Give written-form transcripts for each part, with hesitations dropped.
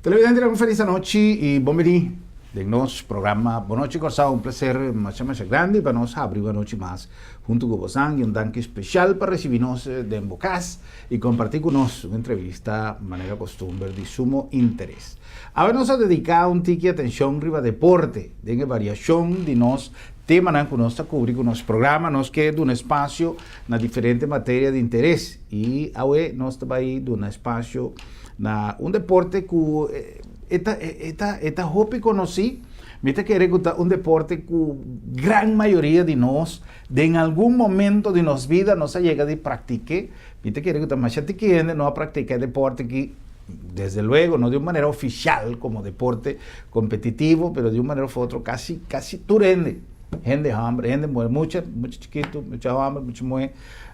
Televidente, una feliz noche y bienvenido de nuestro programa. Buenas noches, Corsao. Un placer más grande para nos abrir una noche más junto con vos y un danke especial para recibirnos de Embocás y compartir con nosotros una entrevista de manera costumbre de sumo interés. Ahora nos ha dedicado un tique atención riba deporte, de variación de nos tema que nos cubrir con nuestro programa, nos queda un espacio en diferentes materias de interés y ahora nos va a ir de un espacio na un deporte que esta hobby conocí, viste que era un deporte que gran mayoría de nos en algún momento de nos vida nos ha llegado a practicar, viste que era más que no practicar deporte que desde luego no de una manera oficial como deporte competitivo, pero de una manera u otra casi turende, gente hambre, gente muere, mucho chiquito, mucha hambre, mucho muere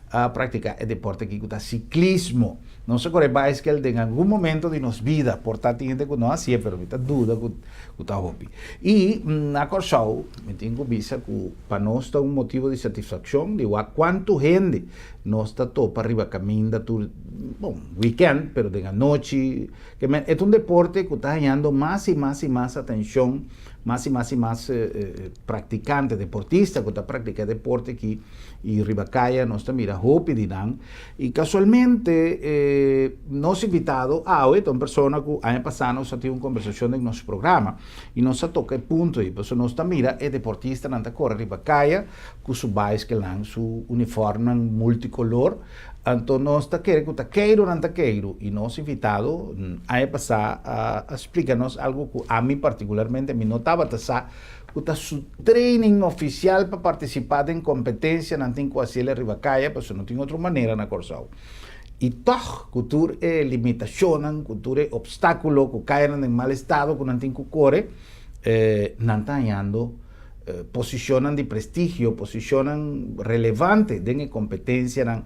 a practicar el deporte que es ciclismo. No se corre que en algún momento de nos vida, por tanto, gente que no hacía, pero me está duda que está hobby. Y na Corsao, me tengo vista que para nós está un motivo de satisfacción, de cuánto gente no está topa arriba caminda tu weekend, pero de la noche, que es un deporte que está ganando más y más atención, más practicantes, deportistas que están practicando deporte aquí y Ribacaya nos está mira hopi dirán y casualmente nos invitado a hoy una persona que año pasado nos ha tenido una conversación en nuestro programa y nos ha tocado el punto y pues nos está mira es deportista nanta corre Ribacaya con su bike su uniforme multicolor. Entonces, nós está querendo taqueiro, não taqueiro, e nós invitado a passar a explicar-nos algo que a mim particularmente me notava que está su training oficial para participar em competência não tem quase ele Ribacaya, porque não tem outra maneira na Corsao. E toch, cultura é limitação, cultura é obstáculo, que caem em mal estado, que não tem que correr, não está ganhando posicionam de prestigio, posicionam relevante de competencia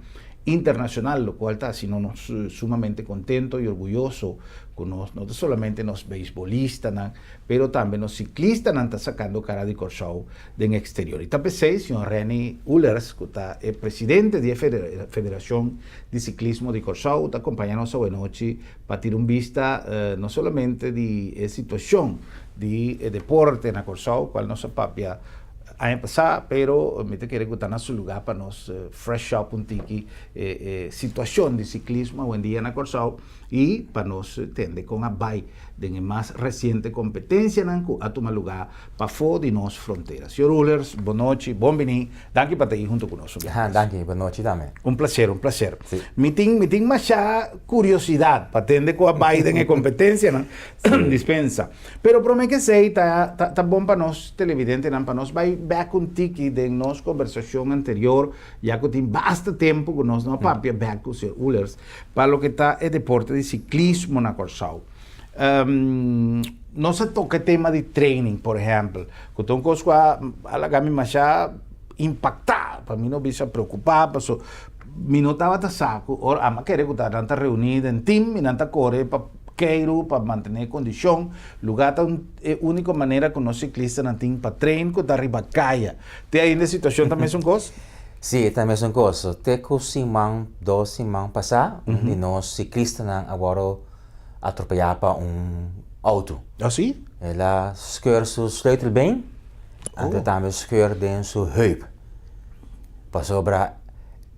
internacional, lo cual está haciendo sumamente contento y orgulloso con no solamente los beisbolistas, pero también los ciclistas están sacando cara de Corsao del exterior. Y también el señor René Ullers, que es presidente de la Federación de Ciclismo de Corsao, está acompañándonos hoy noche para tirar un vista no solamente de situación de deporte en Corsao, cual nos apapia a empezar, pero me te quiere gustar en su lugar para nos fresh up un tiki situación de ciclismo hoy en día en Corsao y para nos tende con a bay de la más reciente competencia a tomar lugar para fuera de nuestras fronteras. Señor Ullers, buenas noches, bienvenido. Gracias por estar ahí junto con nosotros. Gracias, buenas noches también. Un placer. Sí. Me tengo más curiosidad para atender con a bay de la competencia, ¿no? Sí. Dispensa. Pero promete que sei, está bom para nos televidentes, para nos vai back un tiki de nuestra conversación anterior, ya que tiene bastante tiempo que nos no papia back con el señor Ullers, para lo que está el deporte de ciclismo en Corsao. No se toca el tema de training, por ejemplo, que tengo cosas a la gama más impactada, para mí no me se preocupar, pero me notaba ta saco, ahora ama querer que está reunida en team y nanta corre para mantener condición, lugar é a única maneira que nós ciclistas não tem para treinar que está Ribacaya. Tem ainda situação também são coisas? Sim, também são coisas. Tem que 2 semanas passar, e nós ciclistas agora atropellar para auto. Ah, sim? Ela scheur seu sleutelbeen, en também scheur den seu heup. Para sobra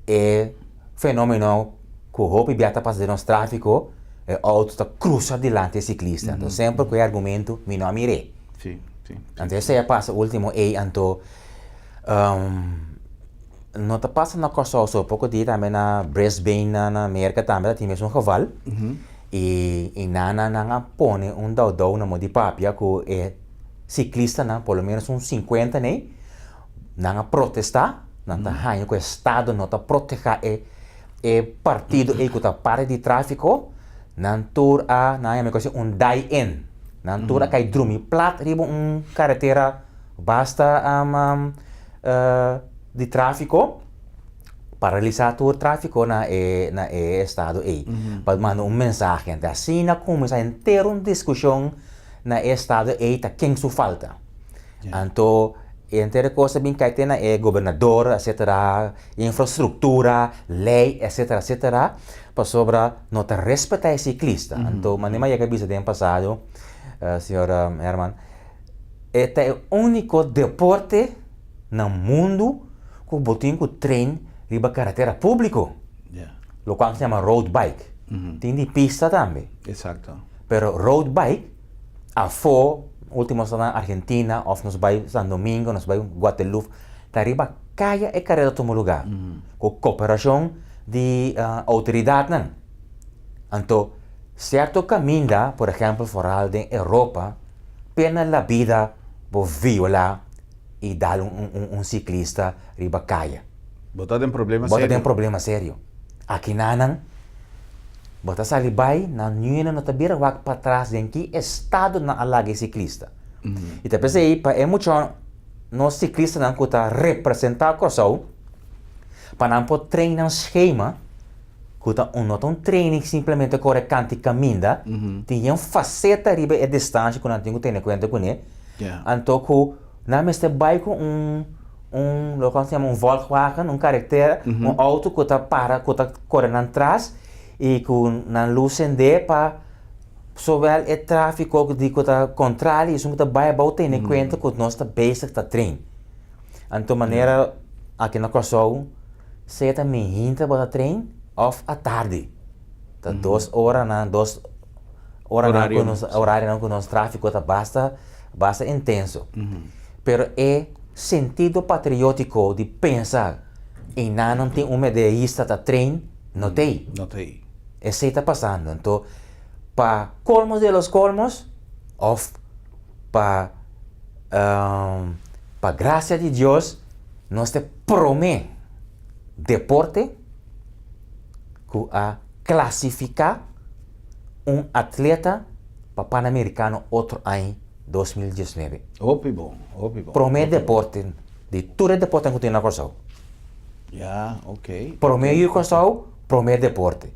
é fenômeno que o heup biata passa de nosso tráfico, o auto está cruza adiante do ciclista. Então, sempre com o argumento, me não mirei. Sim. Então, esse passa o último então, não está passando na Corsao, só pouco dia também na Brisbane, na América também, tem mesmo um cavalo. E na põe dau na mão de papia, que é ciclista, pelo menos uns 50, né? Na protestar, não está ganhando com o Estado, não está protegendo o partido que está para de tráfico. Nantur die-in. Nantur a kay drumi plat ribo carretera basta de tráfico paralisar o tráfico na estado aí. Para mandar mensagem. Então, assim, começa a ter uma discussão na estado aí, tá quem su falta. Então, entre coisas bem que tem é governador, etc., infraestrutura, lei, etc., para sobre não te respeitar o ciclista. Então, mas nem mais que do ano passado, senhora Herman, este é o único deporte no mundo que botem com trem riba carretera público. Yeah. Lo qual se chama road bike. Tem de pista também. Exacto. Pero road bike, a último na Argentina, ou nos vai San Domingo, nos vai Guadalupe, tá riba caia e carreira todo lugar. Com cooperação de autoridade, não. Então, certo caminho, por exemplo, fora da Europa, pena la vida, por violar e dar ciclista riba caia. Bota tem problema Bota sério. tem problema sério. Aqui não. Bota salibai na nuna no tabira wak para trás em que estado na alaga ciclista. E te pensei para muito no ciclista não kuta representar a coisa para não pôr treinar um esquema kuta um training simplesmente correcante caminda tinha faceta riba e distância que não tenho ter conta com ele. Então que na mesma bike local se chama Volkswagen, carácter, auto que está para que está correndo atrás e com na luz de para sobre o tráfego de que está contrário isso que está bem about ter em conta que nós está basic está trein. Então maneira aqui na Kosovo se está me hinta para trein off à tarde. Tá 2 horas na 2 horas horário com nós tráfego está basta intenso. Pero é sentido patriótico de pensar em não tem medallista da trein não tem. Não tem. Isso está passando. Então, para colmos de los colmos, ou para graça de Deus, nós te promete deporte que a classificar atleta para Pan-Americano outro ano 2019. Opi bom. Promete deporte, de todo deporte que tem na Kosovo. Ok. Promete ir Kosovo, promete deporte.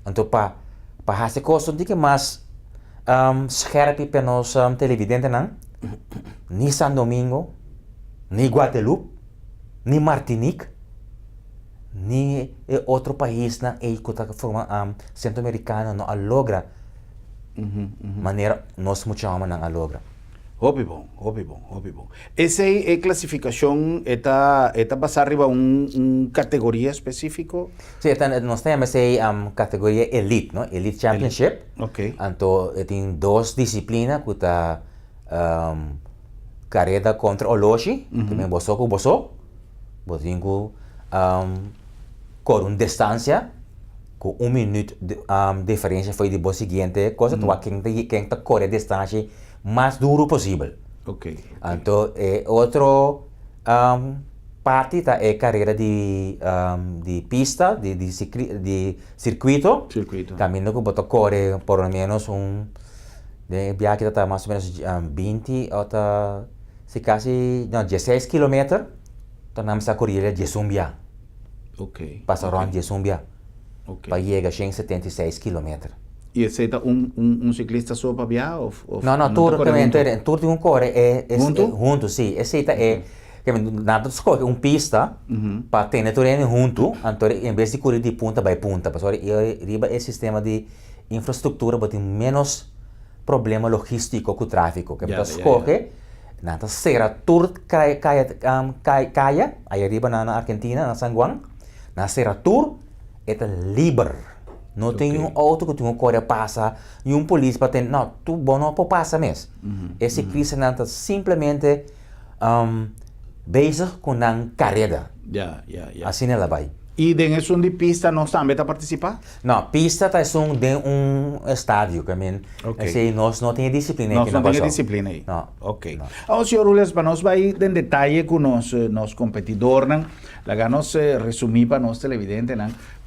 Então, para fazer coisas de que mais scherpe para nós televidentes, não? Nem San Domingo, nem Guadalupe, nem Martinique, nem outro país na que está forma centro-americano não logra maneira nós muito chamamos não logra. Opi bom. Essa é classificação está basada em categoria específica? Sim, nós temos essa categoria Elite, não? Elite Championship. Ok. Então, tem 2 disciplinas que está carreira contra o Oloshi, também boso com boso. Botinho com distância, com 1 minuto de diferença foi de boa seguinte coisa, tu quem está correr distância mais duro possível. Ok. Então, outro parte da carreira de pista, de circuito. Caminho que botou corre por lo menos de viagem está mais ou menos 20 ou se quase 16 km. Então, nós a correr de Zumbia. Ok. Passa around de Zumbia. Ok. Para chegar a 176 km. E esse é ciclista só para viajar? Não, tour de corre junto, sim. Esse é nada escolhe pista para ter treino junto, então em vez de correr de ponta by ponta, porque riba é sistema de infraestrutura, para ter menos problema logístico com o tráfego, que escolhe nada será tour caia aí riba na Argentina, na San Juan, na será tour é livre. Não tem auto que tu corre passa e polícia para ter, não, tu não pode passar mesmo. Esse ciclista não está simplesmente bezig com a carreira. Assim ela vai. E dentro de pista nós também está participar? Não, pista é de estádio, que nós não temos disciplina aqui na Nós não temos disciplina aí? Não. Ok. Então, senhor Ules, para nós vai em detalhe com nos competidor, lá nós resumir para nós televidentes,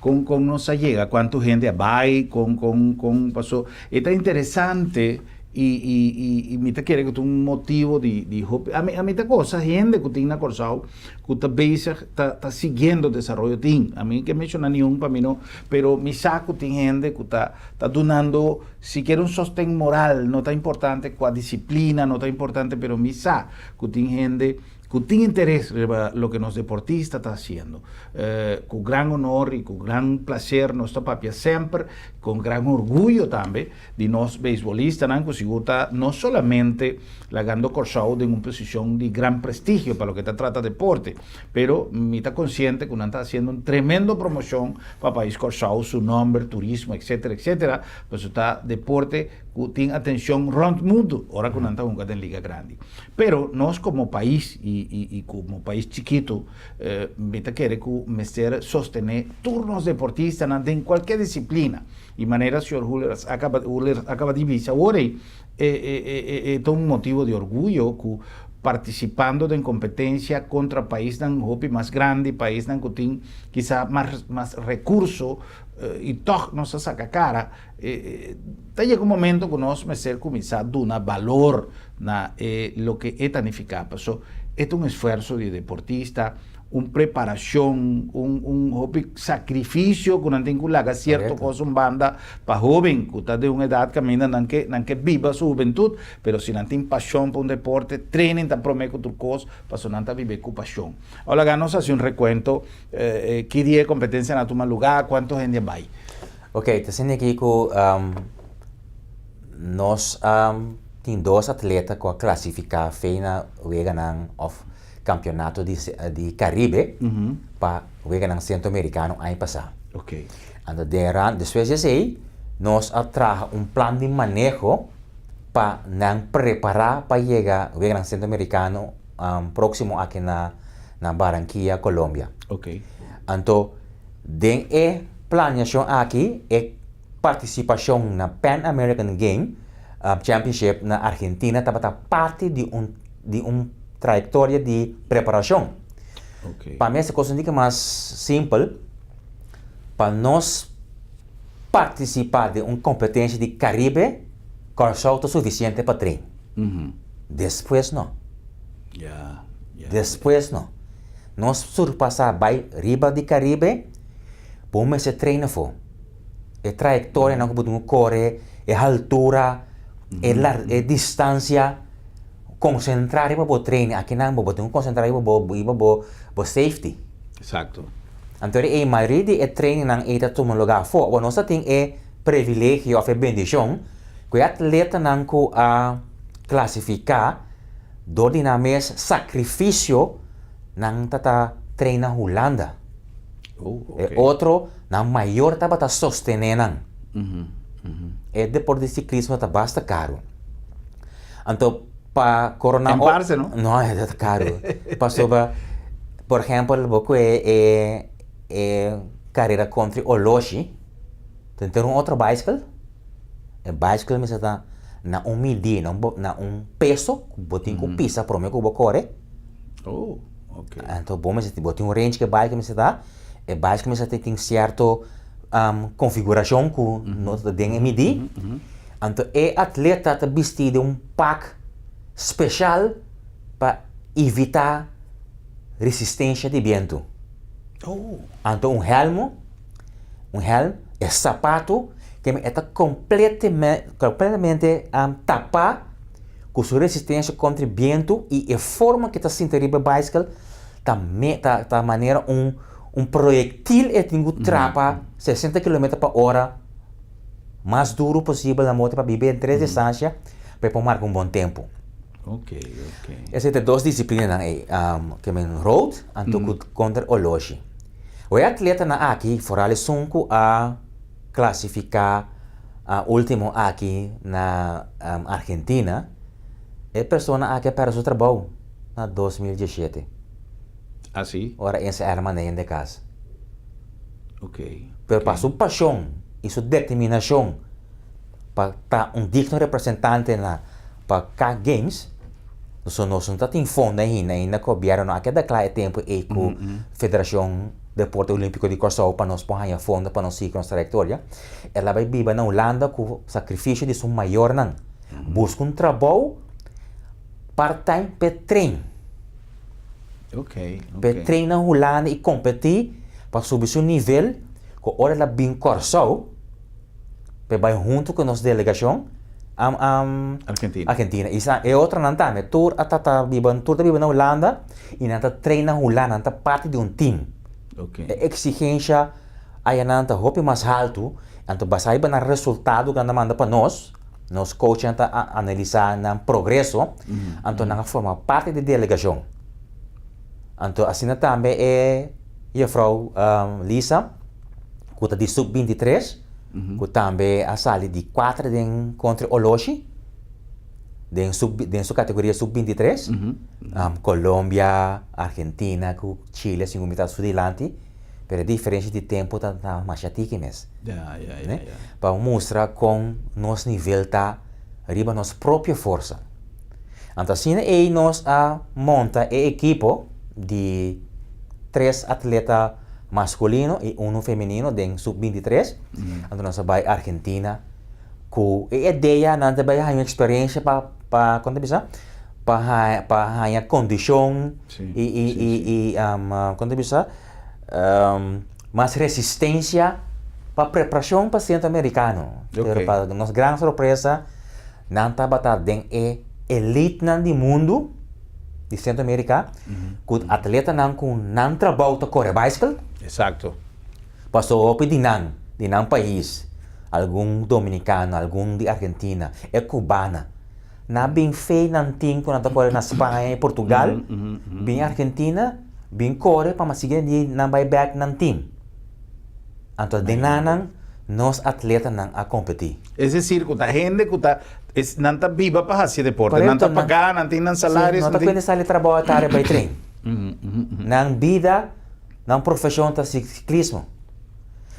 com nos chega, quanto gente vai, com passou. É interessante e me quer que tu motivo de a mí te cosa gente que tem na Corsao que está basic está seguindo o desenvolvimento tem a mim que menciona nenhum para mim não pero me saco tem gente que está donando se quer sostén moral não está importante com a disciplina não está importante pero me saco que tem gente que tiene interés en lo que los deportistas están haciendo. Con gran honor y con gran placer, nuestra papia siempre, con gran orgullo también, de los beisbolistas, no solamente lagando Corsao en una posición de gran prestigio para lo que se trata de deporte, pero me está consciente que uno está haciendo una tremenda promoción para el país Corsao, su nombre, turismo, etcétera, etcétera, pues está deporte que tiene atención round mundo, ahora que uno está jugando en Liga Grande. Pero nos como país y como país chiquito, me quiere que me sostener turnos deportistas en cualquier disciplina. Y manera, señor Huller acaba de decir, ahora es un motivo de orgullo que participando en competencia contra país tan más grande, país tan que tiene quizá más recursos y todo nos saca cara. Llega un momento que nos me ser começar a dar valor na lo que es tan eficaz. Es un esfuerzo de deportista, una preparación, un sacrificio que no tiene que hacer cierto cosa en banda para joven, que está de una edad que no que viva su juventud, pero si no tiene pasión por un deporte, treinen, te promete otra cosa, para no vivir con pasión. Ahora, nos hace un recuento, qué día de competencia en tu lugar, cuántos gente va. Ok, te siento aquí que nos tem 2 atletas que classificar feina weganang of campeonato de Caribe para weganang centro-americano ano passado. Ok. And después de aí, nós traga plan de manejo para preparar para chegar weganang centro-americano próximo aqui na Barranquilla, Colômbia. Ok. Então, den planeação aqui é participação na Pan American Game Championship na Argentina, estava parte de trajetória de preparação. Okay. Para mim, essa coisa é mais simples, para nós participar de uma competência de Caribe, Corsao é suficiente para treinar. Depois não. Depois não. Nós surpassar vai riba de Caribe, vamos se treinar for. É trajetória não podemos correr, é altura, é distância, concentrar para o treino. Aqui não podemos concentrar para safety. Exato. Então, a maioria de treino não é para um lugar for. O nosso tem privilégio ou bendição que o atleta não classificar do dinamismo sacrifício não treina Holanda. Okay. Outro não maior está sostenendo. É deporte de ciclismo está bastante caro. Então, para corona em parce, não? Não, é caro. Para por exemplo, você carreira contra Oloshi, tem outro bicycle. O bicycle me está na medida, na peso, botin com pisa para mim que vou correr. Oh, ok. Então, bom, mas botin range que bike me está, e bike me está tem certo configuração que nós temos medir. Então, o atleta está vestido de pack especial para evitar resistência de vento. Então, um helm, é sapato que está completamente tapado com sua resistência contra o vento e a forma que está sentindo a bicycle está maneira projetil é tem que trapa 60 km/h mais duro possível na moto para viver em 3 distâncias para marcar um bom tempo. Ok. Essas são 2 disciplinas que me road e contra o Oloshi. O atleta na aqui fora de sunco a classificar último aqui na Argentina é pessoa aqui para seu trabalho na 2017. Assim? Ora essa arma nem de casa. Ok. Pero para sua paixão e sua determinação para estar digno representante para cada games, nós não estamos fundo ainda que o governo aqui declara tempo e com a Federação Deporte Olímpico de Corsao para nós pôr a fundo para nós seguir nossa trajetória. Ela vai viver na Holanda com o sacrifício de seu maior não. Busca trabalho part-time para treino. Ok. Para treinar na Holanda e competir para subir seu nível, que hora ela bem Corsao, para vai junto com nossa delegação Argentina. Argentina. Isa é outra não tá, tour vive na Holanda e não tá treina na Holanda, não tá parte de um time. Ok. A exigência aí não tá hope mais alto, então basaiba na resultado que anda manda para nós coach anda analisar na progresso, então não forma parte da delegação. Então assim também é a Frau Lisa, que está de sub-23, que também a sali de 4 contra Oloshi, de sua categoria sub-23, Colômbia, Argentina, Chile, assim como está sudilante, pero a diferença de tempo está mais chatique mesmo. Para mostrar com nosso nível está arriba nossa própria força. Então assim nós monta a equipo de 3 atletas masculino e 1 feminino de sub-23. Então nós vai Argentina com a ideia não vai ter uma experiência para quando bisa para a condição e quando bisa mais resistência para preparação para centro-americano. Okay. Para nossa grande surpresa não está batendo de elite do mundo de Centro-América, com atleta não trabalha para correr bicycle. Exato. Passou op de não país, algum dominicano, algum de Argentina, é cubana. Na bem feio não tem quando corre na Espanha e Portugal, bem Argentina, bem corre para mas seguir de não vai back não tem. Então de não nós atleta não a competir. Es decir, que a gente que não está viva para fazer deporte, não está pagando, não tem salários. Não está quando sai trabalhar para para treino. Não vida, não profissão de ciclismo.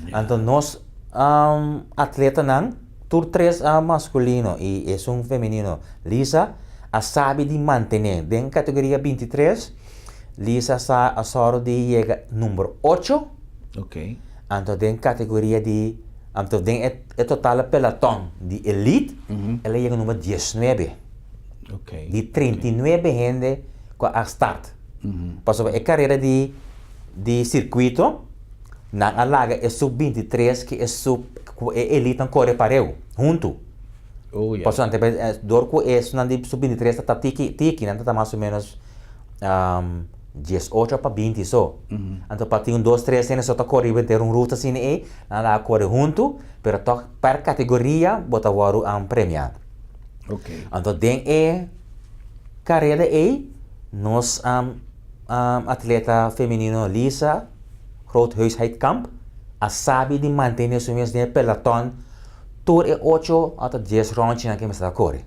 Então nós atleta não, tur 3 masculino e é feminino. Lisa a sabe de manter em categoria 23. Lisa a soro de chega número 8. Ok. Então em categoria de então é total pelotão de elite, ela chega número 19. Ok. De 39 gente a start. Passou a carreira de circuito, na alaga é sub-23 que é elite não corre para eu, junto. Oh, yeah. Passou ante dorco é sub-23 tá tiki, não tá mais ou menos 18 para 20 só. Então para ter 2, 3 cenas só tá correndo ter ruta assim é, lá corre junto, pero para categoria bota waru premiado. Ok. Então tem carreira nós atleta feminino Lisa Groothuis Heidkamp a sabe de manter isso mesmo de pelotão tour 8 até 10 rounds na que me está corre.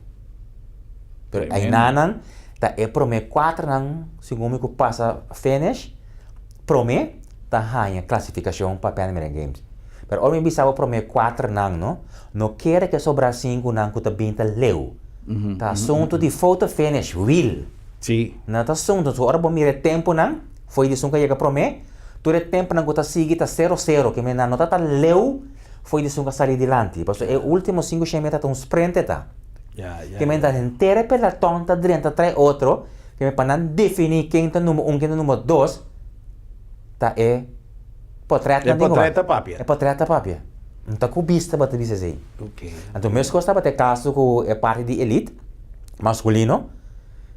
Pero aí nanan tá prome 4 nang segundo que passa finish prome tá ganha classificação para Pan American Games. Pero homem bisava prome 4 nang no quer que sobra 5 nang que tá binta leu. Tá assunto de photo finish will. Sim. Não tá assunto so ora bom mire tempo nang foi de sunga chega prome tu de tempo nang que tá sigue tá 0-0 que me não tá leu foi de sunga sair dilante. Passo é último 5 km tá um sprint tá. Que me dá inteira pela tonta dentro trai outro que me para definir quem está número 1 quem está número 2 tá portrait papia. é portrait papia não tá cubista bata bisa sei. Ok. Então mesmo costa bate caso que é parte de elite masculino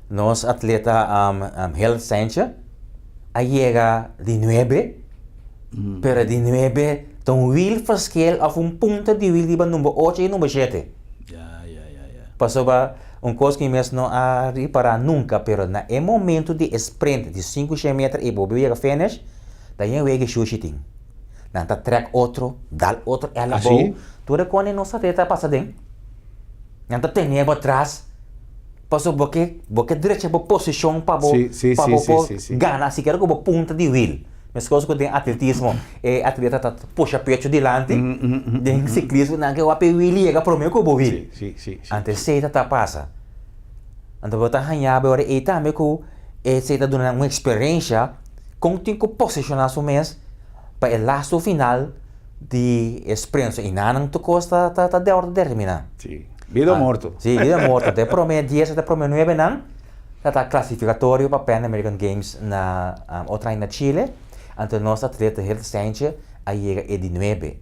nós atleta Hel Sanchez a chega de 9 pero de 9 então will verschil of ponto de will de número 8 e número 7. Passou coisa que mesmo não a reparar nunca, pero na momento de sprint de 5 km e bobe chega finish, daí eu chego shooting. Não tá track outro, dá outro ela bom. Tudo quando não sabe tá passando. Não tá tem atrás. Passou boque direita para posição para ganhar se quer com ponta de wheel. Mas coisa que tem atletismo, atleta tá puxa pecho dilante, tem ciclismo não que o ape wheel chega para mim com o wheel. Sim. Antes seita tá passa. Então bota ganhar agora e também com seita dando uma experiência com tem que posicionar seu mês para o laço final de sprint e não tu costa tá de ordem terminar. Sim. Vida ou morto. Sim, vida ou morto. De promedio 10 até promedio 9 não. Tá classificatório para Pan American Games na outra na Chile. Então nosso atleta Hel Sanchez chega de 9.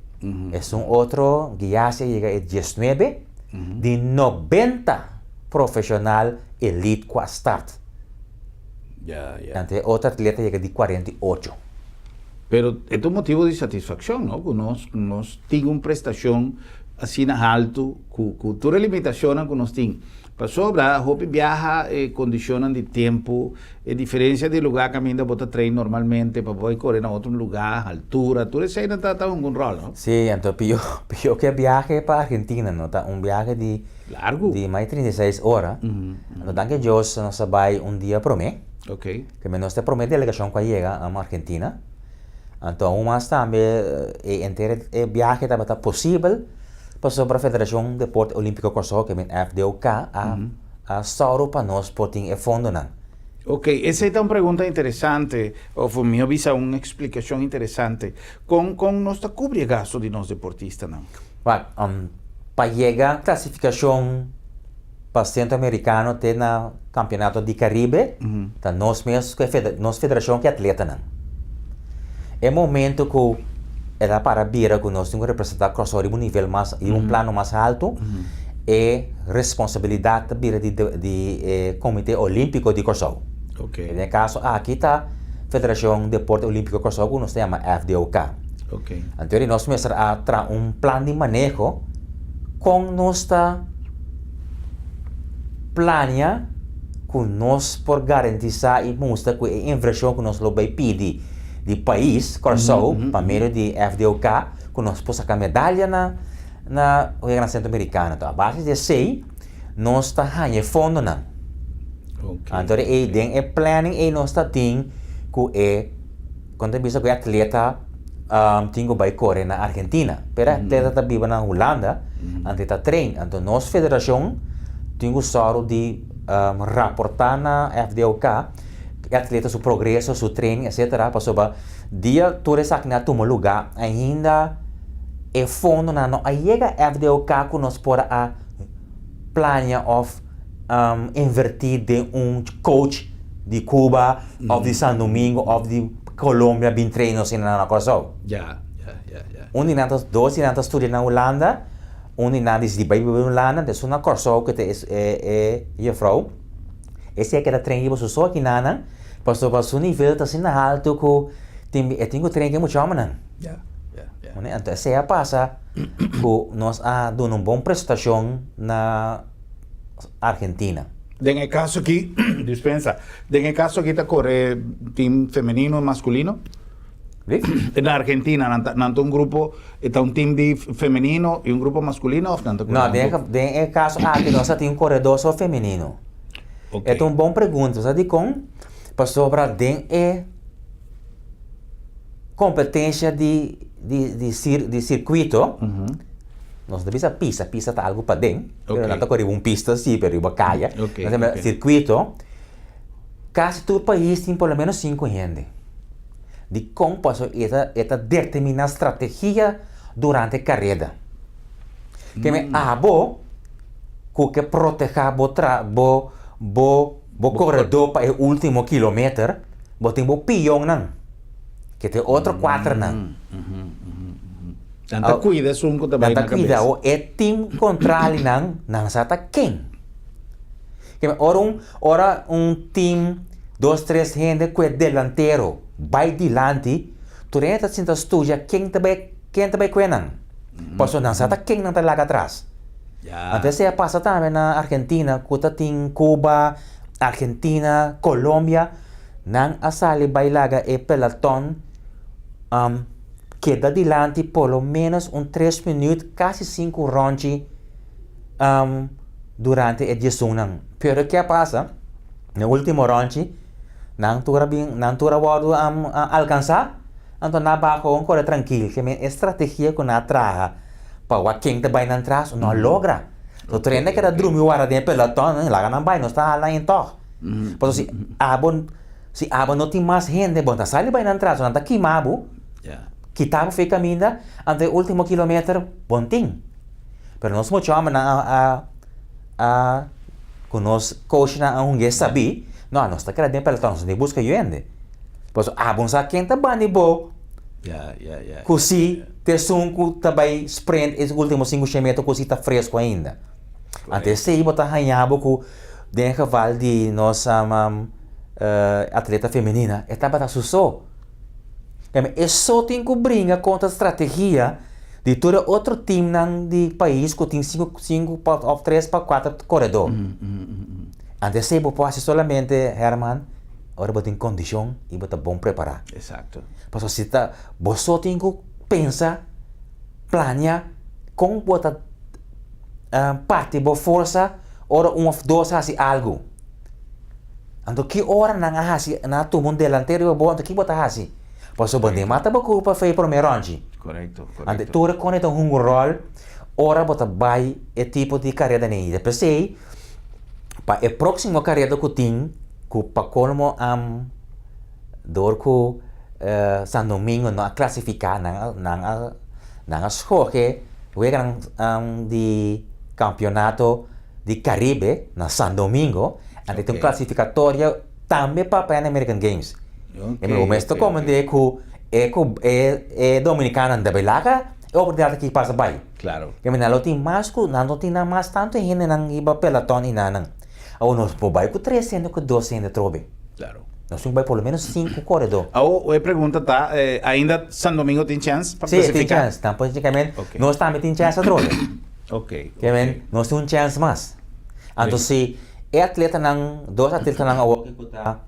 É outro guiasse chega de 19. de 90 profissional elite qua start. Ya, ya. Ante otro atleta llega de 48. Pero es un motivo de satisfacción, ¿no? Que nos tiene una prestación así en alto, que toda limitación que nos tiene. Para sobra, hope viaja, condicionan de tiempo, diferencia de lugar que ainda bota treino normalmente, para poder correr a otro lugar, altura, todo eso ainda está en un rol, ¿no? Sí, entonces yo que viaje para Argentina, ¿no? Un viaje de Largo. de mais 36 horas. Então, que eu não vai dia para mim, Ok. que nós te promete delegação que chega a Argentina. Então, mas também inteiro viagem também está possível para sobre a Federação de Deporte Olímpico Corso, que é a FDOK, a sauro para nós portem fundo não. Ok, esa es una pregunta interesante, o por mí visa una explicación interesante. Con nuestra cubre gasto de los deportistas, ¿no? Para chegar a classificação para centro-americano tem na campeonato de Caribe, tá nós mesmos que nós federação que atleta não. É momento que era para vir que nós temos que representar crossover em um nível mais e um plano mais alto, é responsabilidade vir de Comitê Olímpico de Crossover. Ok. No caso, aqui está Federação de Deporte Olímpico Crossover, que nós chama FDOK. Ok. Então, nós temos um plano de manejo com nossa plania com nós por garantizar e mostrar que a inversão que nós vai pedir de país, Corso, para meio de FDOK, que nós possamos sacar medalha na Regra Centro-Americana. Então, a base de sei, nós está ganhando fundo não. Okay. Então, é planning e nós está tem que quando visa que atleta tem que vai correr na Argentina, pero atleta está viva na Holanda, ante está trein. Então, nossa federação tem que só de raportar na FDOK atleta seu progresso, seu treino, etc. Para sobre dia todo essa na toma lugar ainda é fundo na não aí chega FDOK que nós pode a plania of invertir de coach de Cuba, of de San Domingo, of de Colômbia, bem treinos na coisa. Ya. Dois inantas estudiam na Holanda, inantas de Bahia na Holanda, é uma coisa que é juffrouw. Esse é que era treino para só aqui nana, para sobre o nível tá sendo alto que tem que treinar muito homem não. Ya. Então se é passa que nós dando uma boa prestação na Argentina. En el caso aquí, dispensa, en el caso aquí está corre team femenino y masculino. En la Argentina, ¿nanto un grupo, está un team de femenino y un grupo masculino? Não, em caso aqui nós temos um corredor só feminino. Okay. É uma boa pergunta, sabe com? Para sobre a competência de circuito. Nós devemos a pista está algo para dentro. Okay. Não está correndo pista sim, pero uma caia. Okay. Circuito, quase todo país tem pelo menos 5 gente. De como passou esta determinar estratégia durante a carreira. Que me abo que proteger bo corredor para o último quilômetro, bo tem bo pião não. Que tem outro 4 não. Tanta cuida es un que também na Tanta cuida cabeça. o team contrário não sata quem. Que ora team 2, 3 gente que é delantero, vai dilante, tu renta sinta estudia quem também quenan. Posso não sata quem não tá lá atrás. Ya. Antes se passa também na Argentina, que tem Cuba, Argentina, Colômbia, não asali bailaga e pelotão queda dilante pelo menos 3 minutos, quase 5 ronde durante a edição. Pero que passa? No último ronde, não tura alcançar, então na baixo corre tranquilo, que a estratégia que na traga para quem está bem atrás não logra. O treino que era dormir o ar de pelotão, lá não vai, não está lá em torno. Então se não tem mais gente, bom, tá saindo bem atrás, não está queimado. Kitabo foi caminho até o último quilômetro, bom tem. Pero nós muito chamamos com nós coach na um sabi, não, nós está querendo pelotão, nós nem busca gente. Pois bom sa quem tá bem bom. Ya. Kusi ter sunco também sprint esse último 5 metros, kusi tá fresco ainda. Ante sei bota hanhabo ku den geval di nossa atleta feminina, etapa da suso. É só tem que brincar contra a estratégia de todo outro time nang di país que tem 5 ou 3 para 4 corredor. Ante sei bo pode solamente Herman, ora botem condição e bota bom preparar. Exato. Porque se tá, você tem que pensar, planear, com bota parte boa força, ora ou dois assim algo. Então que hora nang assim na tu mundo delantero bom, então que bota assim. Porque bande mata boku para fazer primeiro antes. Correto. Ante tu reconhece um rol, ora bota vai é tipo de carreira nem. Depois sei, para a próxima carreira que tem, que para como dor que San Domingo não classificar na escolha, o de campeonato de Caribe na San Domingo, ante tem classificatória também para Pan American Games. O mesmo como de que é dominicano da belaga, é oportunidade que passa bem. Claro. Que menalo tem mais que não tem mais tanto em nang iba pelotão e nanang. Ou nós vai com 300 com 200 trobe. Claro. Nós vai pelo menos 5 corredor. A pergunta tá, ainda San Domingo tem chance para Sim, tem classificar? chance. Então, praticamente, nós também tem chance a trobe. Ok. Que men, nós temos chance mais. Então, se é atleta nang, dois atletas nang awak que tá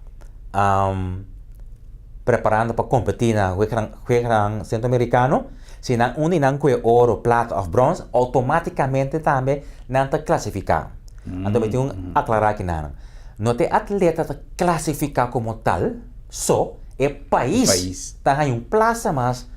preparando para competir na Juegos Centro-Americano, se não nang que ouro, prata ou bronze, automaticamente também não está classificado. Então, eu tenho que aclarar que não tem atleta que classificar como tal, só é país tá em plaça mais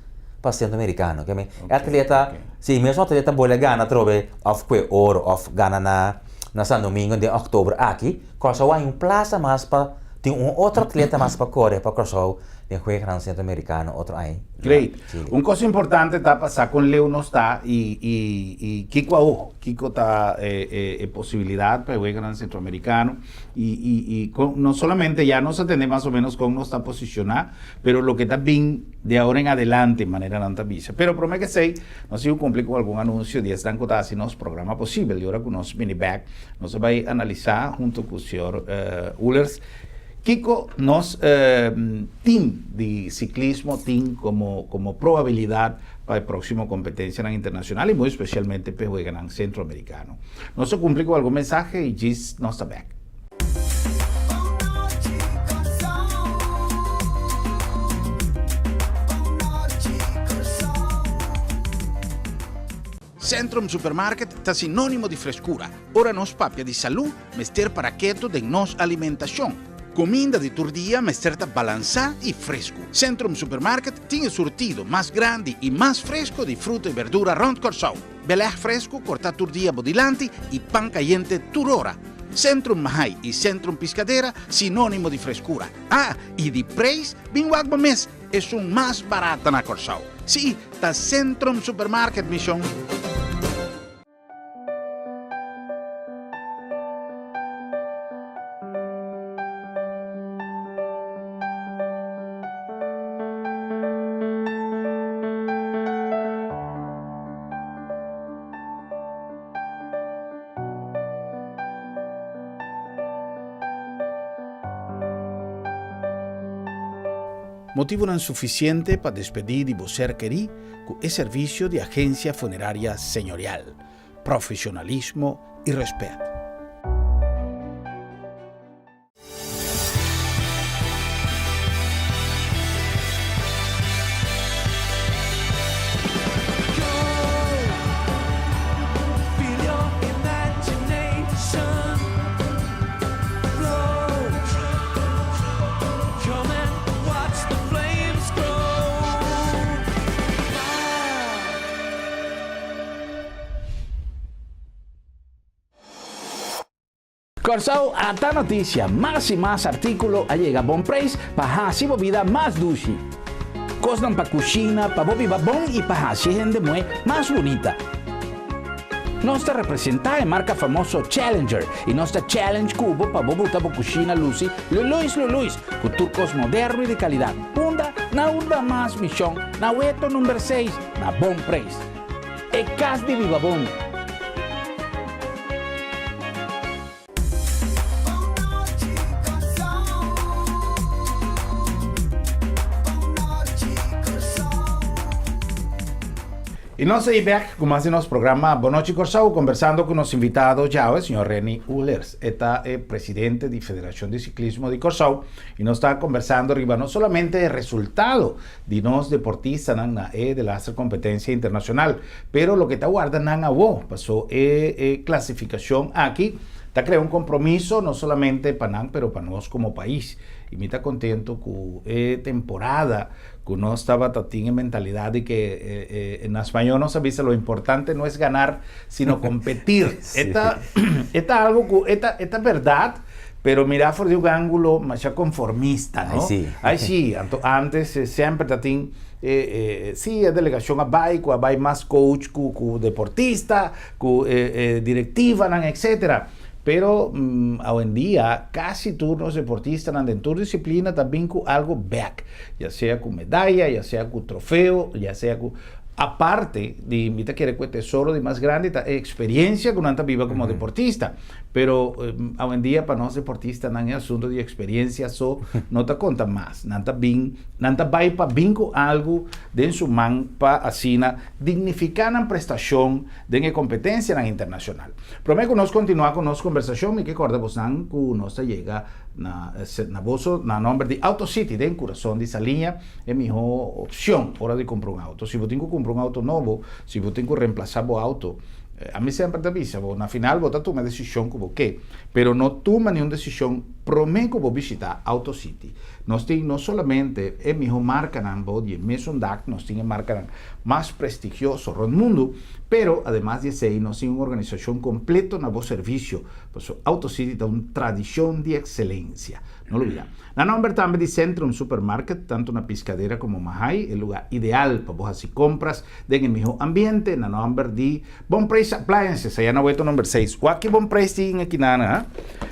para Centro-Americano. Okay? Atleta, se mesmo atleta bolha gana trobe of que ouro, of gana na San Domingo de outubro aqui, coisa em plaça mais para tem outro atleta mais para correr para coisa de Juegos Centro-Americano, outro aí. Great. Uma coisa importante está passar com Leo não está e Kiko a ojo. Kiko está possibilidade para o Juegos Centroamericano y no solamente ya nos atende más o menos con no está posicionado, pero lo que está bien de ahora en adelante de manera não visa. Pero promete que sei, nós vamos cumprir com algum anúncio de esta cotada se nos programa possível. E agora com nosso mini back, nós vai analisar junto com o senhor Ullers. Kiko, nos team de ciclismo team como probabilidad para el próximo competencia internacional y muy especialmente para el centroamericano. No se cumple con algún mensaje y Gis no está back. Centrum Supermarket está sinónimo de frescura. Ora nos papia de salud, mester para keto de nos alimentación. Comida de tu día me certa balanzada y fresco. Centrum Supermarket tiene surtido más grande y más fresco de fruta y verdura rond Corsau. Belé fresco, corta tu día bodilanti y pan caliente turora. Centrum Mahai y Centrum Piscadera, sinónimo de frescura. Ah, y de precio, binguagba mes, es un más barata na Corsau. Sí, está Centrum Supermarket, mission. Motivo não suficiente para despedir de você querer com o serviço de agência funerária senhorial, profissionalismo e respeito. Corsau, esta notícia, mais e mais artículo llega a bom preço para a bebida mais doce. Costam para cozinha, para beber bom e para a gente mais bonita. Nossa representada é a marca famosa Challenger e nossa Challenge Cubo para botar para cozinha Lucy, Luluis, com turcos moderno e de qualidade. Punda, na urba mais missão, na ueto número 6, na bom preço. É casa de viva bom. Y nós aí back com mais nosso programa Boa Noite Corsau, conversando com nosso invitado já, o senhor Reni Ullers. Eta é presidente da Federação de Ciclismo de Corsau e nós está conversando arriba não somente o resultado de nós deportistas na de la competência internacional, pero lo que está guardando na avó, passou classificação aqui, está creando um compromisso não somente para nós, pero para nós como país. E me está contento com a temporada que nós estava tendo mentalidade que en español no se dice lo importante no es ganar, sino competir. Sí. Esta algo, esta verdad, pero mira por de un ángulo más conformista, ¿no? Aí sí, antes sempre tem sí, a delegación a vai mais coach, com deportista, com directiva, etcétera. Pero hoy en día casi todos los deportistas en tu disciplina también con algo back, ya sea con medalla, ya sea con trofeo, ya sea con... Aparte de mi quiere que tesoro de más grande, experiencia con anta viva como deportista. Pero hoy en día para nosotros deportistas no hay asunto de experiencia, no te cuenta más. Nanta vai para bingo algo de su man para asina dignificar la prestación de la competencia internacional. Prometo que nos continuar con nuestra conversación y que acordamos que nos llega na nombre de AutoCity, de corazón de esa línea, es mi mejor opción hora de comprar un auto. Si vos tengo que comprar un auto nuevo, si vos tengo que reemplazar vos auto, a mí sempre te avisa, na final vos toma decisión como que, pero no toma nenhuma decisión, prometo que vos visitar AutoCity. Nós tem não solamente a melhor marca na Ambod, e mesmo DAC, nós tem a marca mais prestigiosa do mundo, pero además de isso, nós tem uma organização completa na vosso serviço. Por isso, AutoCity tem uma tradição de excelência. Não olvida. Na nombre também de Centrum Supermarket, tanto na Piscadeira como Mahai, é o lugar ideal para vos fazer compras de melhor ambiente. Na nombre de Bon Price Appliances, aí na vuelta número 6. O aqui Bon Price tem aqui na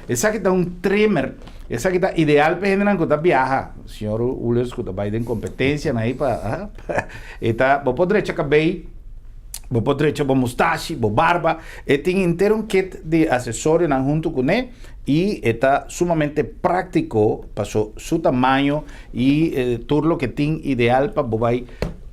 essa aqui está um trimmer. Essa aqui está ideal para gente que está viaja. O senhor Ullers que está em competência aí para eta vou poder cabelo, vou poder bo mustache, bo barba, e tem inteiro um kit de acessórios junto com ele e está sumamente prático para seu tamanho e tudo lo que tem ideal para vai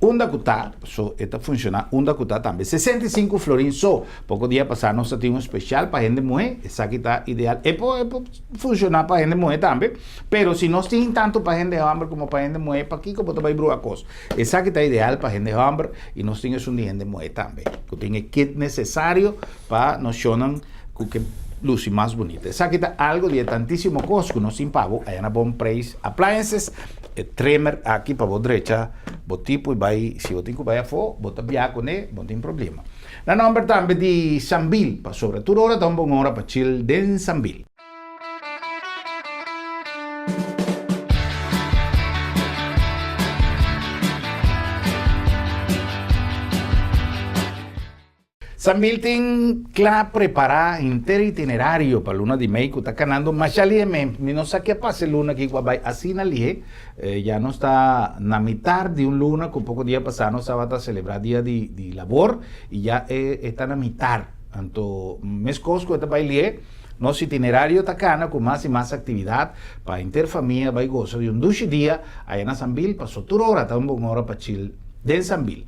Unda Kutá, esta funciona Unda Kutá também. 65 florins só. Pouco dia passado nós tínhamos um especial para gente mulher. Essa aqui está ideal. Pode funcionar para gente mulher também. Pero se nós temos tanto para gente homem como para gente mulher, para aqui como também bruxa coisa. Essa aqui está ideal para gente homem e nós temos um de gente mulher também. Que tem o kit necessário para nós chonan que luz mais bonita. Essa aqui está algo de tantíssimo custo que nós pago. Aí na Bon Price Appliances. Trimmer aqui para a direita, o tipo e vai, se o tempo vai a fora, bota biaco, né? Não tem problema. Na nombre também de Sambil, para sobretudo hora, tão bom hora para chill de Sambil. Sambil tem que preparar inteiro itinerário para a luna de meio que está canando, mas já ali mesmo, não sei o que passa a luna que vai assim ali, já não está na metade de luna, que um pouco dia passado nós estava a celebrar dia de labor e já está na metade. Então, mês cosco está vai ali, nosso itinerário está cana com mais e mais atividade para a interfamília, vai gostar de 12 dias aí na Sambil, passou toda hora, está uma hora para chill de Sambil.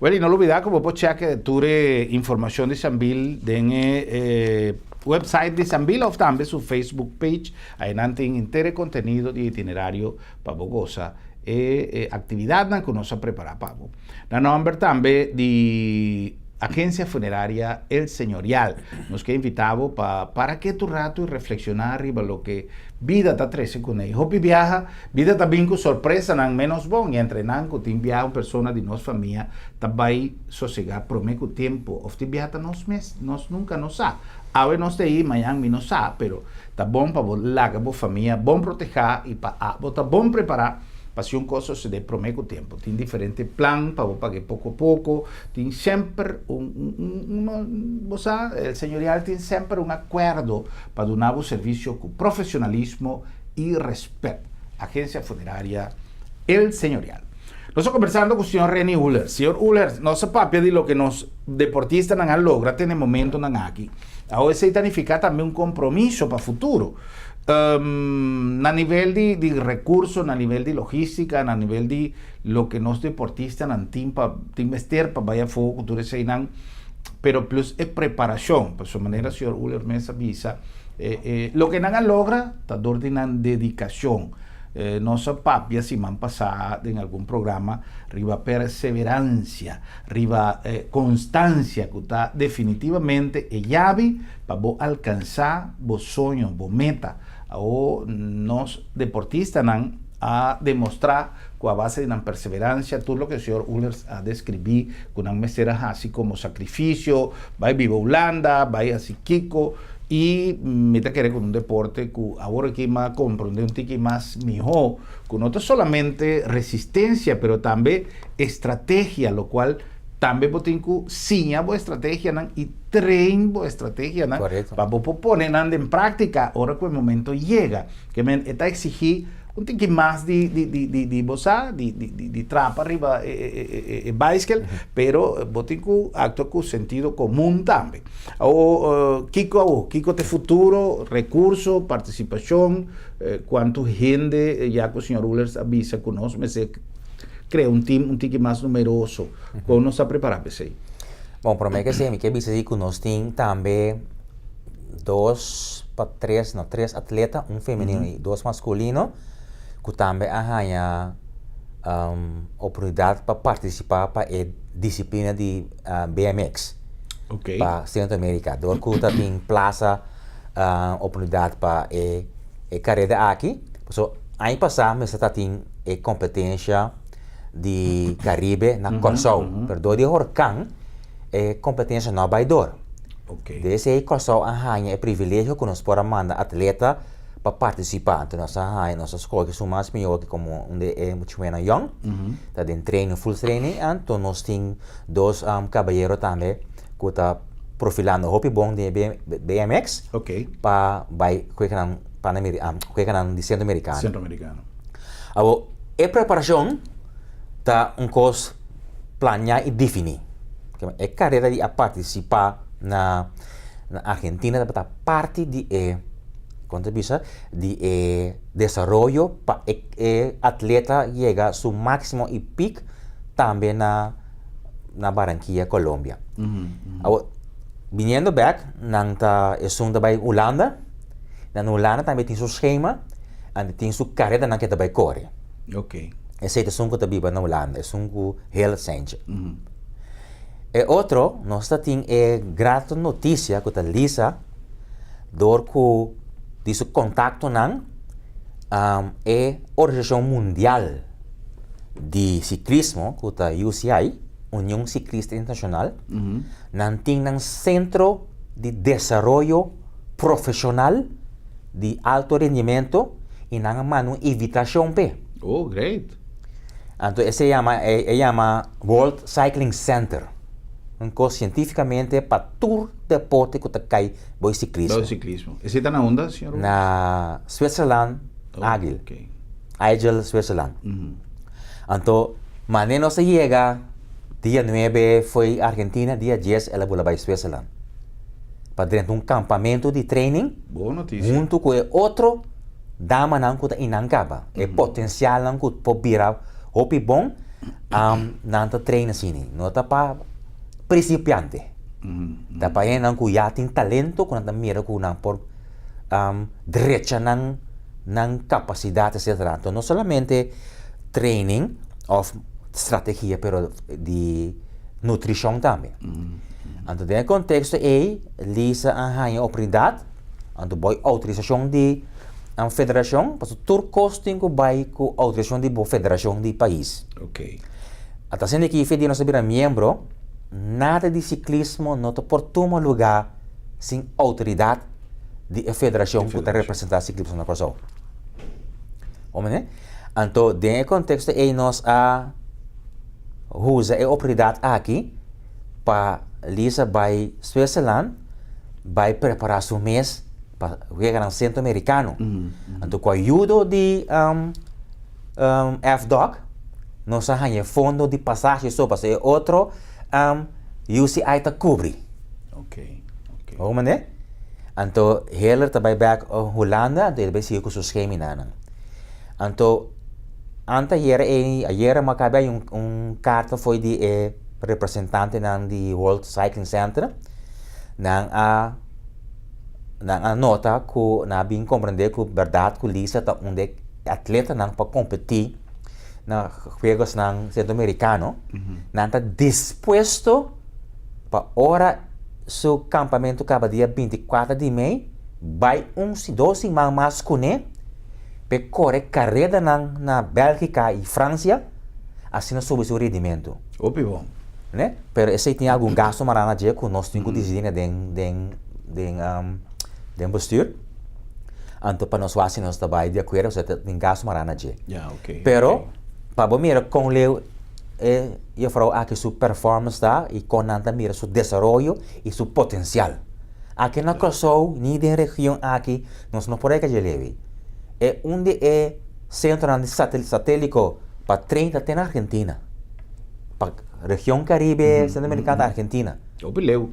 Well, y no olvidar que vos podés checar ture información de Sambil en website de Sambil o también su Facebook page. Ahí tienen entero contenido de itinerario para vos gozar actividad que nos ha preparado para vos. La nombre también de Agencia Funeraria El Señorial. Nos que invitado para que tu rato y reflexionar arriba lo que vida está 13 con él. Hopi viaja, vida también con sorpresa, nan menos bon, y entrenan con tim viaja persona de nos familia, también sosegar, prometo tiempo, of ti viaja nos nunca nos sa. Ahora nos te ir, mañana mi no sa, pero está bon para vos laga vos familia, bon proteger y para vos está bon preparar. Para um coisa se dê prometo tempo. Tem diferente plan para pagar pouco a pouco. Tem sempre você, o senhorial tem sempre um acordo para dar o serviço com profissionalismo e respeito. Agência Funerária El Señorial. Nosotros conversando con el señor René Uller. Señor Uller, no se papia de lo que nos deportistas han logrado en el momento aquí. Ahora se significa también un compromiso para el futuro. A nivel de recursos, a nivel de logística, a nivel de lo que nos deportistas han para investir, para vaya fuego, cultura seinan, pero plus es preparación. Por su manera, señor Uller me avisa, lo que han logra, está de dedicación. No se papia si man pasado en algún programa, riba perseverancia, riba constancia, que está definitivamente llave para alcanzar vos sueños, vos meta. O nos deportistas han a demostrar con a base de una perseverancia, todo lo que el señor Uller ha descrito con una mesera así como sacrificio, va a viva Holanda, va a así Kiko, y me te quiere con un deporte que ahora que más comprende un tiki más mejor, con no solamente resistencia, pero también estrategia, lo cual también botincu siña bo estrategia nan y train bo estrategia nan para poner en práctica ahora que el momento llega que me está exigir un tiki más de bosa de trapa arriba bicycle pero botincu acto con sentido común también o Kiko te futuro recurso participación cuánto gente ya que el señor Uller avisa con nosotros me sé crea un tiki más numeroso, como nos ha preparado para isso. Bom, para mim que sim, que bisa que nós tem também três atletas, um feminino e dois masculinos, que também arranha oportunidade para participar para a disciplina de BMX. Para Centro-América. Dor que tem plaza oportunidade para a carreira aqui. So, ano passado, nós tem a competência de Caribe na Corsol, pero de Horcan é competência no Baidor. Desse aí Corsol arranha é privilégio que nós podemos mandar atleta para participar. Então nós arranha nossa escola que são mais melhor que como onde é muito menos young, tá dentro treino full training, então nós tem dois caballeros também que está profilando hopi bom de BMX, para vai que de Centro-Americano. Agora, a preparação tá coisa planear e definir. É carreira de participar na Argentina para parte de quanto bisa de desenvolvimento para atleta chegar seu máximo e pico também na Barranquilla, Colômbia. Viniendo back, nang ta esunda by Holanda. Na Holanda também tem seu schema e tem sua carreira na que também corre. Esse é um que está na Holanda, é um heel recente. E outro, nós temos grata notícia que está lisa, door que desse contato nang é Organização Mundial de Ciclismo, que está UCI, União Ciclista Internacional, nang tem um Centro de Desenvolvimento Profissional de Alto Rendimento e nang manu invitação pe. Oh, great. Então, esse chama World Cycling Center. Cientificamente para todo deporte que cai do ciclismo. Esse está na onda, senhor? Na Switzerland, Agil. Agil, Switzerland. Então, maneira nós chega, dia 9 foi Argentina, dia 10 ela vai para Switzerland. Para dentro de campamento de training. Boa notícia. Junto com outro dama não que inancaba. É potencial não que pode virar hopi bom, não tá treina assim. Não tá para principiante. Da para não que já tem talento, quando tá mira que não por derecha não capacidade, etc. Então não somente training of estratégia, pero de nutrição também. Então, nesse contexto, Lisa arranha a oportunidade, então, vai autorização de federação, para o turcos tem que vai com autorização de federação de país. Até sendo que a não ser membro, nada de ciclismo não te por tomar lugar sem autoridade de federação que está representar ciclismo na Corsol. Então, nesse contexto, nós usa a oportunidade aqui para Lisa vai Switzerland, vai preparar seu mês para chegar no Centro-Americano. Então, com a ajuda de FDOC, nós hanya fundo de passagem só para ser outro UCI ta cobri. Ok. Hoe mané? Anto heler tabay back Holanda, de be siya ko sa schema nanan. Anto anta yera makabay yung carta foi di representante ng di World Cycling Center nang nota ko na bin comprender ko verdade ko lisa ta onde atleta nang pagkompetir na Juegos ng Centroamericano nanta dispuesto pa ora su campamento acaba dia 24 de maio vai 12 mas kune pe corre carreira na Bélgica e França assim não soube seu rendimento. Opi bom. Né? Pero esse tem algum gasto marana dia com nós temos que decidir den bestuur. Anto para nós assim nós trabalhamos de acordo com tem gasto marana dia. Yeah, ok. Pero para mira com leu eu falo aqui sua performance tá e com nanta mira seu desenvolvimento e seu potencial. Aqui na Kosovo, nem da região aqui, nós não podemos que leve. É onde é centro de satélite para 30 tem na Argentina. Para região Caribe, Centro-Americana, Argentina. Opileu.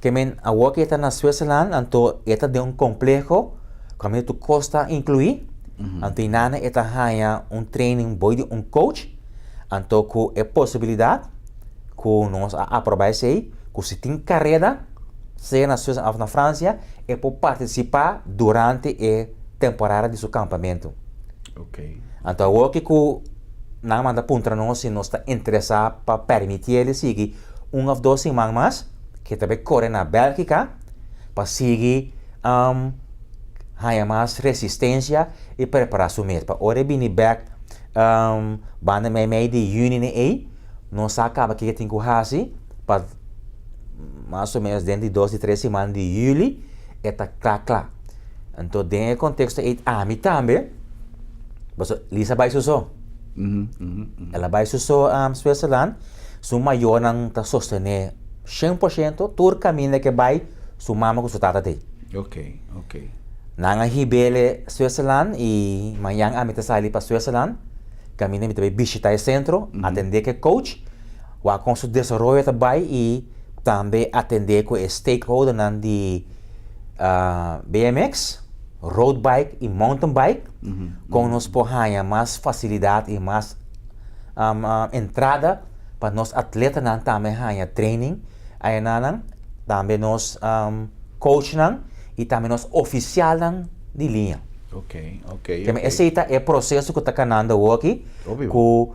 Que men a walk está na Suécia, anto está de complexo, como tu costa incluir, anto inana está hanya training boy de coach, anto com é possibilidade, com nós aprovar sei, com se tem carreira, seja na Suécia ou na França, é por participar durante a temporada de seu campamento. Ok. Anto a walk com não manda punta nós se nós está interessado para permitir ele seguir ou 2 semanas que também corre na Bélgica para seguir mais resistência e preparação mesmo. Para hora vir back banda meio de junho aí nós acaba que tem que fazer para mais ou menos dentro de 2 e 3 semanas de julho está claro. Então dentro do contexto aí mim também Lisa vai só ela vai só Switzerland su maior não tá sostener 100% todo caminho que vai su mama com su tata te. Ok. Nanga hibele Switzerland e manhã a meta sair para Switzerland caminho meta vai visitar o centro atender que coach wa com su desenvolvimento também e também atender com stakeholder nan de BMX road bike e mountain bike com nos porranha mais facilidade e mais entrada para nós atletas nan também hanya training aí nan também nós coach nan e também nós oficial nan de linha. Ok. Esse é o processo que está canando aqui com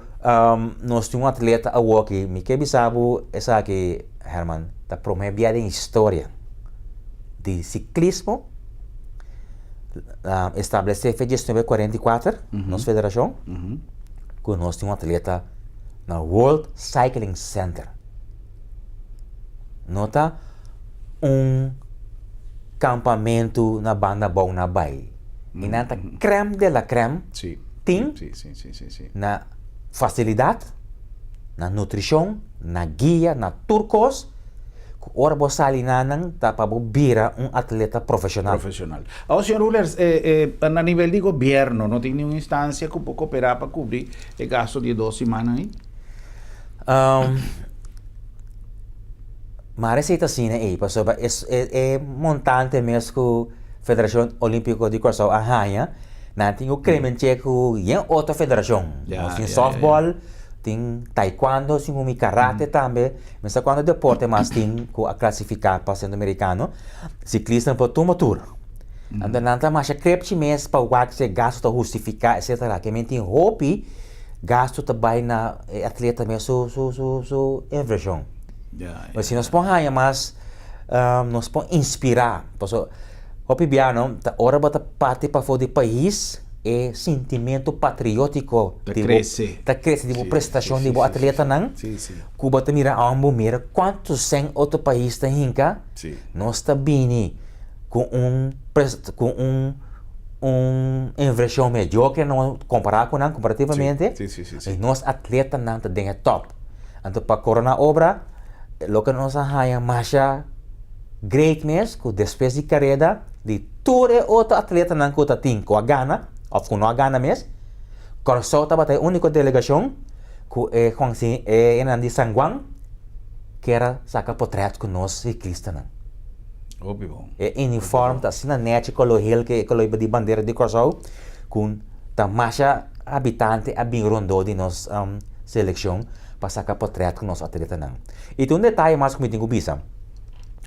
nós temos atleta aqui me que bisabu essa aqui Herman tá promovendo em história de ciclismo estabelece em 1944 nossa federação que nós temos atleta na World Cycling Center. Nota campamento na banda bom na Bahia. E nata creme de la creme tem na facilidade, na nutrição, na guia, na turcos. Ora você ali nanang para bira atleta profissional. Ahora, señor Ullers, a nivel de gobierno, ¿no tiene una instancia que puede cooperar para cubrir el gasto de 2 semanas ahí? Mas receita assim aí, porque é montante mesmo que a Federação Olímpica de Kosovo arranha, não tem o creme checo e outra federação. Tem softball, tem taekwondo, tem karate também, mas quando deporte mais tem a classificar para o centro-americano, ciclista para tomar tour. Então não tem mais a crepte mesmo para o que gasto justificar, etc. Que men tem hobby, gasto também na atleta mesmo sua inversão. Mas se nós podemos mais, nós podemos inspirar, porque o piano, a hora de parte para fora do país é sentimento patriótico, tá cresce de prestação de atleta não, Cuba tá mira mira quantos 100 outros países tem hinca, nós tá bem com inversão mediocre não comparar com não comparativamente, e nós atleta não tá dentro top, então para corona obra lo que nós haya mais great mesmo, que depois de carreira de todo outro atleta não que tá tem com a gana ou com não a gana mesmo, Corsou estava a única delegação que Juan Sin de San Juan que era saca portrait com nós ciclistas não. Óbvio bom. Uniforme tá assim na net com o hel que com de bandeira de Corsou com tá marcha habitante a bem rondou de nós seleção para sacar portrait com nós atleta não. E tem detalhe mais que me tenho bisa.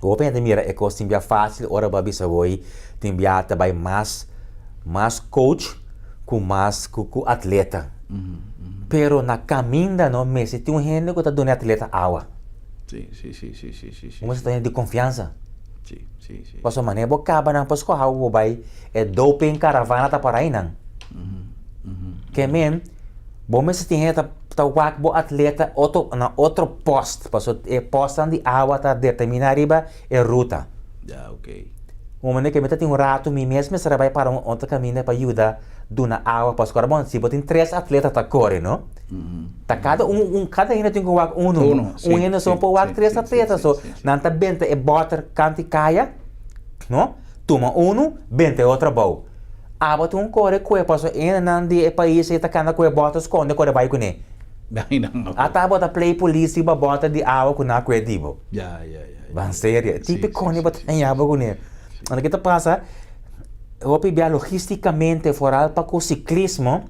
O open de mira é coisa bem fácil, ora babi sa voi, tem bem também mais coach com mais com atleta. Pero na caminda no mês tem gente que tá dando atleta água. Sim. Uma situação de confiança. Sim. Passo mané bo caba nang pasko hawo bay doping caravana ta para inang. Que men bo mes tem ta wak bo atleta outro post, passo postan de água ta determinar riba ruta. Já, ok. O mané que meta tem rato mi mesmo será vai para outra caminho para ajudar duna água passo agora bom se botem 3 atletas ta corre, no? Ta cada cada ainda tem que wak ainda só para wak 3 atletas so nanta benta bota canti caia, no? Toma benta outra boa. Aba tu corre que passo ainda não de país e ta cana que bota esconde corre vai com ne. Ata bota play polícia ba bota de água com na credibo. Já. Van sério, típico ne bota em água com ne. Ano que passa, eu pedi logisticamente fora para o ciclismo,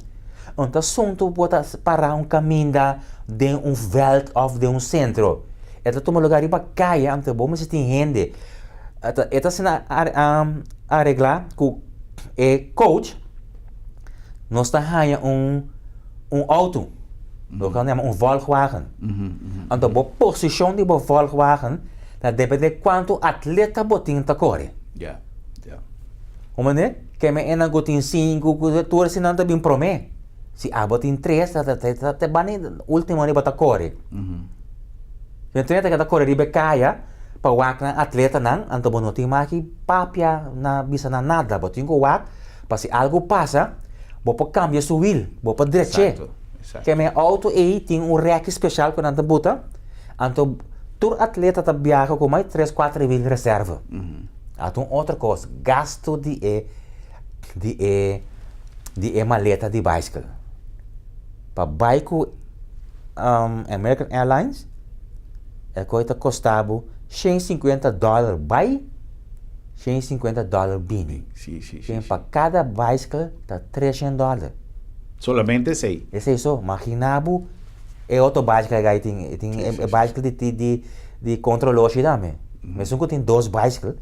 onde assunto bota para caminho de veld of de centro. Eta toma lugar para caia, ante bom mas tem gente. Eta sina arreglar com coach, nós está ganha auto, nós ganha Volkswagen. Ante boa posição de Volkswagen, depende de quanto atleta botin ta corre. Ja. Como né? Que me ena gotin 5, tu se não tá bem promé. Se abotin 3, tá bani último ano bota corre. Então tá corre ribe caia, pa wak na atleta nang, anto bono ting maki papia na bisa na nada, botin ko wak, pa se algo passa, bo pa cambia su wheel, bo pa direche. Exato. Que me auto tem rack especial quando anda buta, anto tur atleta tá viaja com mais 3-4 wheel reserva. Então, outra coisa, gasto de maleta de bicycle. Para bike American Airlines, é coisa custava $150 by $150 bini. Sim. Para cada bicycle, tá $300. Solamente 6. Esse é isso, imaginabo, é outro bicycle que tem bicycle de controle também. Mas nunca tem 2 bicycles.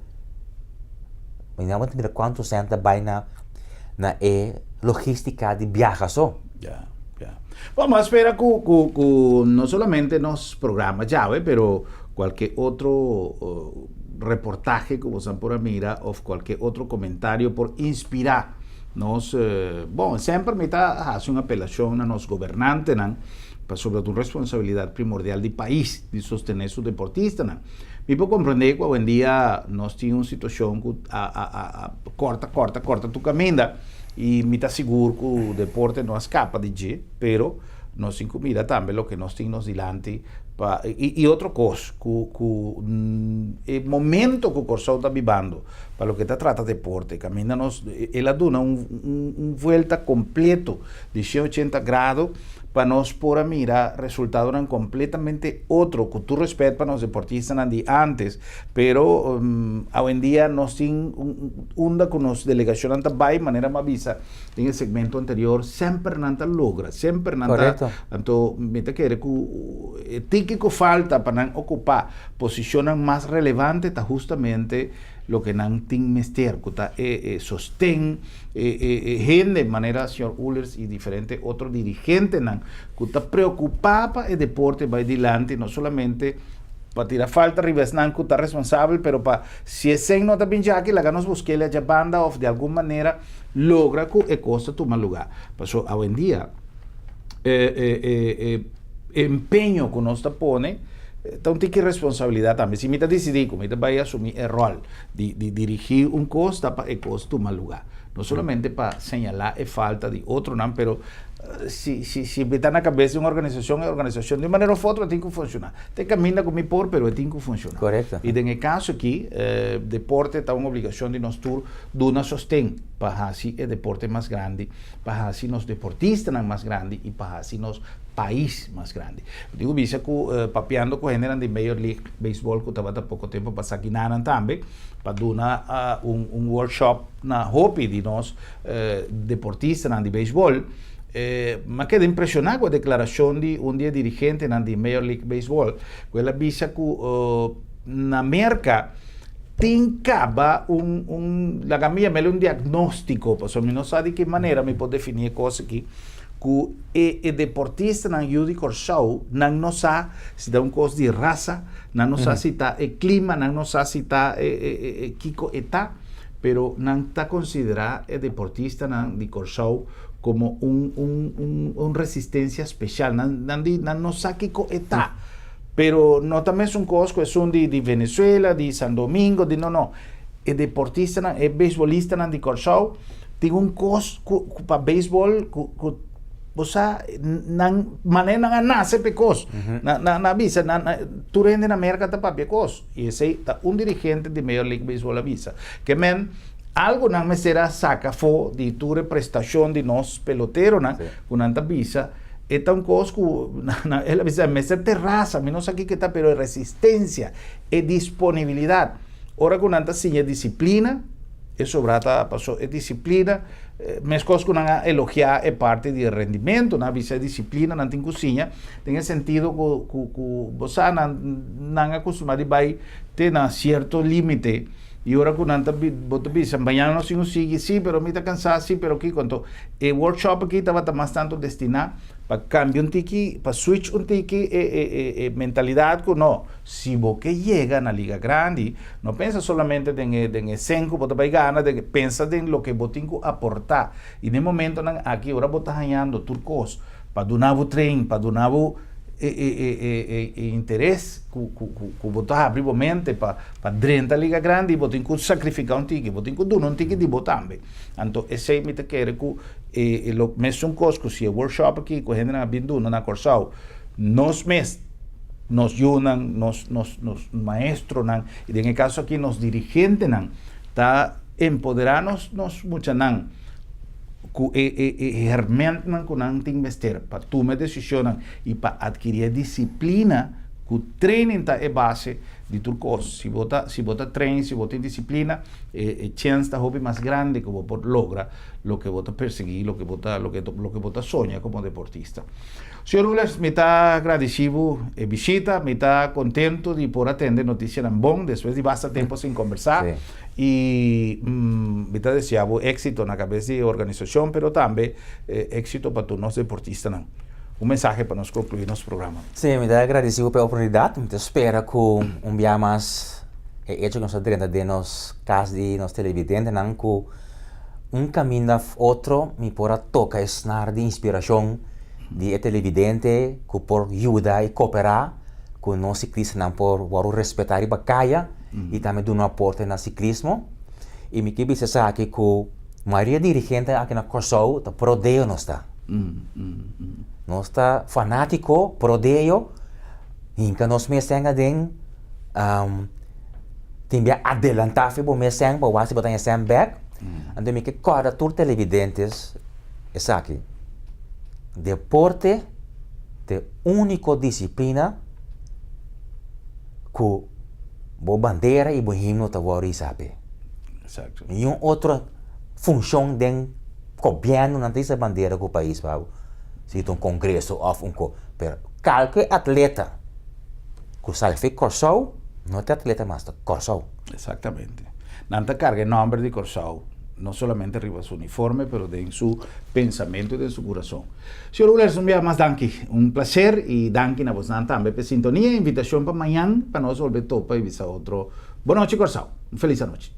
Mas não entender quanto senta vai na logística de viajar só. Ya. Vamos a esperar que no solamente nos programas llave, pero cualquier otro reportaje que vos por mira o cualquier otro comentario por inspirar nos, bom, sempre me hace una apelación a los gobernantes, sobre tu responsabilidad primordial de país, de sostener sus deportistas. Me puedo comprender que hoy en día nos tiene una situación que corta tu caminda y me está seguro que el deporte no escapa de allí, pero nos incumida también lo que nos tiene delante. Y otra cosa, el momento que el Corsou está viviendo, para lo que se trata de deporte, camina él da una vuelta completo de 180 grados para nos poder mirar resultados completamente otro, con tu respeto para los deportistas de antes, pero hoy en día nos tiene una con las delegaciones de manera más visa en el segmento anterior, siempre nanta logra, siempre nanta, tanto me te quiere que falta para ocupar posiciones más relevantes, está justamente lo que nan tin mester, que sostén gente de manera señor Ullers y diferentes otros dirigentes nan, que está preocupado el deporte va adelante, no solamente para tirar falta Rivas nan que está responsable, pero para si es en nota pincha que la ganos busque la banda o de alguna manera logra que el costa toma lugar. Pasó hoy en día empeño que nos pone. Então tem que responsabilidade também. Se me está decidindo, como vai assumir o rol de dirigir costa para o costo tomar lugar. Não somente para señalar a falta de outro, não, pero se está na cabeça de uma organização, a organização de maneira ou outra tem que funcionar. Tem caminho como por, pero tem que funcionar. Correto. E no caso aqui, deporte está uma obrigação de nós todos dar sostém para assim o deporte mais grande, para assim os deportistas mais grandes e para assim os país mais grande. Eu digo, bisa que papeando com a gente de Major League Baseball, que estava há pouco tempo para aqui na também, para dar workshop na hope de nós deportistas de beisebol. Me quedé impresionado con la declaración de un día dirigente de Major League Baseball. Ella dice que en América tiene la camilla me un diagnóstico, pues no sabe de qué manera me puedo definir cosas aquí, que el deportista en Judy Corsau no sabe si está un cosa de raza, no sabe si está el clima, no sabe si está Kiko está, pero no está considerado el deportista de Corsau como un resistencia especial, no sabe qué está. Pero no también son cosas que son de Venezuela, de San Domingo, no. El deportista, el beisbolista de Corsau, tiene un cos para béisbol, o sea, manera nace pecos, na visa, tú rende en América está pecos, y ese está un dirigente de Major League Baseball avisa, que algo não me será saca fo de tua prestação de nós pelotero, né? Com anta visa, é tão cosco, ela visa me ser terraça, menos aqui que tá, pero é resistência, é disponibilidade. Ora com anta sim é disciplina, é sobrata passou é disciplina, mas cosco não elogiar é parte de rendimento, na visa disciplina, não tem cozinha, tem sentido que você não acostuma de vai ter um certo limite. Y ahora con tanta bota mañana no sigue, sí, pero me está cansado, sí, pero aquí cuando el workshop aquí estaba más tanto destinado para cambiar un tiki, para switch un tiki, mentalidad que no, si vos que llega a la liga grande, no piensa solamente en el senco, vos te ganas, piensa en lo que vos tienes que aportar. Y en el momento aquí ahora vos estás hallando turcos para donar un tren, para donar interesse que você abrir a mente para dentro da liga grande e você tem que sacrificar um tique, você tem que dar um tique de você também. Então, esse é o que eu quero que mesmo coisa, se é workshop aqui, que a gente está vindo na Corsau, nos junam, nos maestros, e no caso aqui, nos dirigentes, está empoderando-nos muito, realmente com não investir para tomar decisões e para adquirir disciplina, que o treino é base de tudo coisa. Se você treina, se você tem disciplina, a chance da hobby mais grande que você logra o que você perseguir, o que você sonha como deportista. Senhor Ulas, me está agradecido a visita, me está contento de poder atender notícias bom depois de bastante tempo sem conversar. Sí. E me está deseando éxito na cabeça da organização, mas também éxito para todos os deportistas. Um mensagem para nós concluir nosso programa. Sim, me está agradecido pela oportunidade. Me espera que dia mais hecho que nós temos de nos casos de nos televidentes, que caminho outro me pode tocar esnar de inspiração de televidente que por ajudar e cooperar com nós ciclistas por respeitar e bacaia e também dar um aporte no ciclismo. E me queria dizer aqui que a maioria dirigente aqui na Corsau está prodeio nós está. Nós está fanático, prodeio, e que nós me senga tem adelantar para me senga para você botar em back. Então me que cada tour televidentes é aqui. Deporte é a única disciplina que a bandeira e o himno te vão saber. Exato. E uma outra função do governo não tem essa bandeira que o país vai. Se é um congresso ou pero qualquer atleta que sai de Corsau, não é atleta mais, é Corsau. Exatamente. Não te carga o nome de Corsau. No solamente arriba su uniforme, pero de su pensamiento y de su corazón. Señor Ullers, un día más danke. Un placer y danke na vos también por sintonía. Invitación para mañana, para nos volver topa y visa otro. Buenas noches, Corsau. Feliz noche.